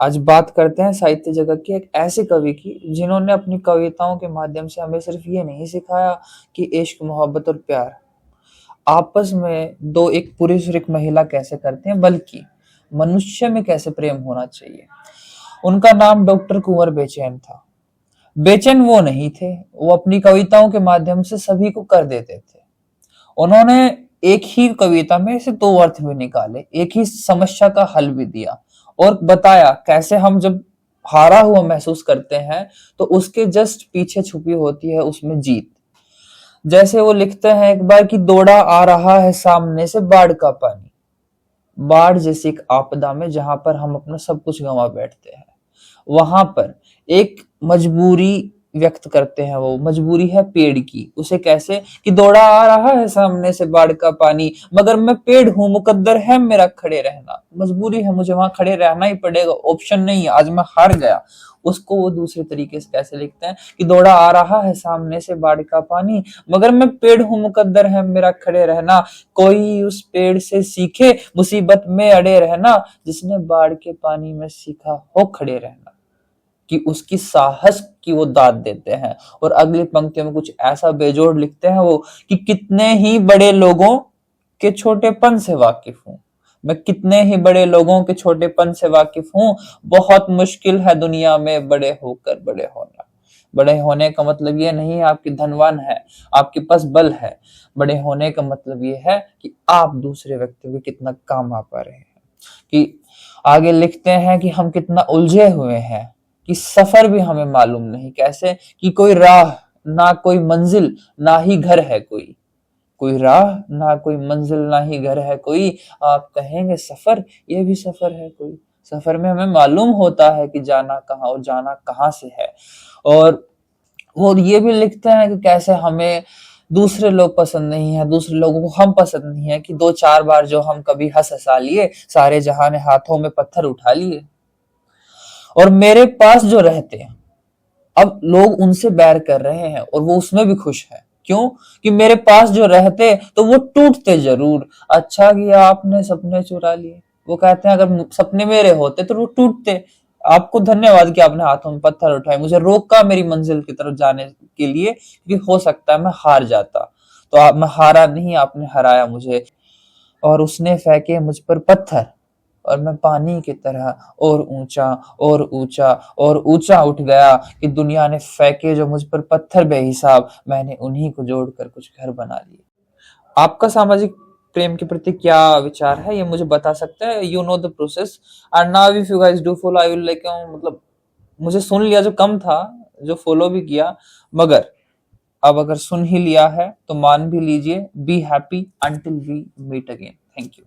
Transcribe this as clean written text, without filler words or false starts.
आज बात करते हैं साहित्य जगत के एक ऐसे कवि की जिन्होंने अपनी कविताओं के माध्यम से हमें सिर्फ ये नहीं सिखाया कि इश्क, मोहब्बत और प्यार आपस में दो एक पुरुष और एक महिला कैसे करते हैं, बल्कि मनुष्य में कैसे प्रेम होना चाहिए। उनका नाम डॉक्टर कुंवर बेचैन था। बेचैन वो नहीं थे, वो अपनी कविताओं के माध्यम से सभी को कर देते थे। उन्होंने एक ही कविता में से दो अर्थ भी निकाले, एक ही समस्या का हल भी दिया और बताया कैसे हम जब हारा हुआ महसूस करते हैं तो उसके जस्ट पीछे छुपी होती है उसमें जीत। जैसे वो लिखते हैं एक बार कि दौड़ा आ रहा है सामने से बाढ़ का पानी। बाढ़ जैसी एक आपदा में जहां पर हम अपना सब कुछ गंवा बैठते हैं, वहां पर एक मजबूरी व्यक्त करते हैं। वो मजबूरी है पेड़ की। उसे कैसे कि दौड़ा आ रहा है सामने से बाढ़ का पानी, मगर मैं पेड़ हूं, मुकद्दर है मेरा खड़े रहना। मजबूरी है, मुझे वहां खड़े रहना ही पड़ेगा, ऑप्शन नहीं है, आज मैं हार गया। उसको वो दूसरे तरीके से कैसे लिखते हैं कि दौड़ा आ रहा है सामने से बाढ़ का पानी, मगर मैं पेड़ हूं, मुकद्दर है मेरा खड़े रहना। कोई उस पेड़ से सीखे मुसीबत में अड़े रहना, जिसने बाढ़ के पानी में सीखा हो खड़े रहना। कि उसकी साहस की वो दाद देते हैं। और अगली पंक्तियों में कुछ ऐसा बेजोड़ लिखते हैं वो कि कितने ही बड़े लोगों के छोटेपन से वाकिफ हूं मैं, कितने ही बड़े लोगों के छोटेपन से वाकिफ हूं। बहुत मुश्किल है दुनिया में बड़े होकर बड़े होना। बड़े होने का मतलब ये नहीं है आपकी धनवान है, आपके पास बल है। बड़े होने का मतलब ये है कि आप दूसरे व्यक्तियों के कितना काम आ पा रहे हैं। कि आगे लिखते हैं कि हम कितना उलझे हुए हैं, कि सफर भी हमें मालूम नहीं कैसे, कि कोई राह ना कोई मंजिल ना ही घर है कोई। कोई राह ना कोई मंजिल ना ही घर है कोई। आप कहेंगे सफर, ये भी सफर है कोई। सफर में हमें मालूम होता है कि जाना कहाँ और जाना कहाँ से है। और वो ये भी लिखते हैं कि कैसे हमें दूसरे लोग पसंद नहीं है, दूसरे लोगों को हम पसंद नहीं है, कि दो चार बार जो हम कभी हंस हंसा लिए, सारे जहां ने हाथों में पत्थर उठा लिए। और मेरे पास जो रहते हैं, अब लोग उनसे बैर कर रहे हैं और वो उसमें भी खुश है। क्यों? कि मेरे पास जो रहते तो वो टूटते जरूर। अच्छा किया आपने सपने चुरा लिए। वो कहते हैं अगर सपने मेरे होते तो वो टूटते। आपको धन्यवाद कि आपने हाथों में पत्थर उठाए, मुझे रोका मेरी मंजिल की तरफ जाने के लिए, क्योंकि हो सकता है मैं हार जाता। तो आप, मैं हारा नहीं, आपने हराया मुझे। और उसने फेंके मुझ पर पत्थर और मैं पानी की तरह और ऊंचा और ऊंचा और ऊंचा उठ गया, कि दुनिया ने फेंके जो मुझ पर पत्थर बेहिसाब, मैंने उन्हीं को जोड़कर कुछ घर बना लिए। आपका सामाजिक प्रेम के प्रति क्या विचार है, ये मुझे बता सकते हैं। You know the process. And now if you guys do follow, I will like, मतलब मुझे सुन लिया जो कम था, जो फॉलो भी किया, मगर अब अगर सुन ही लिया है तो मान भी लीजिए। Be happy until we meet again. Thank you.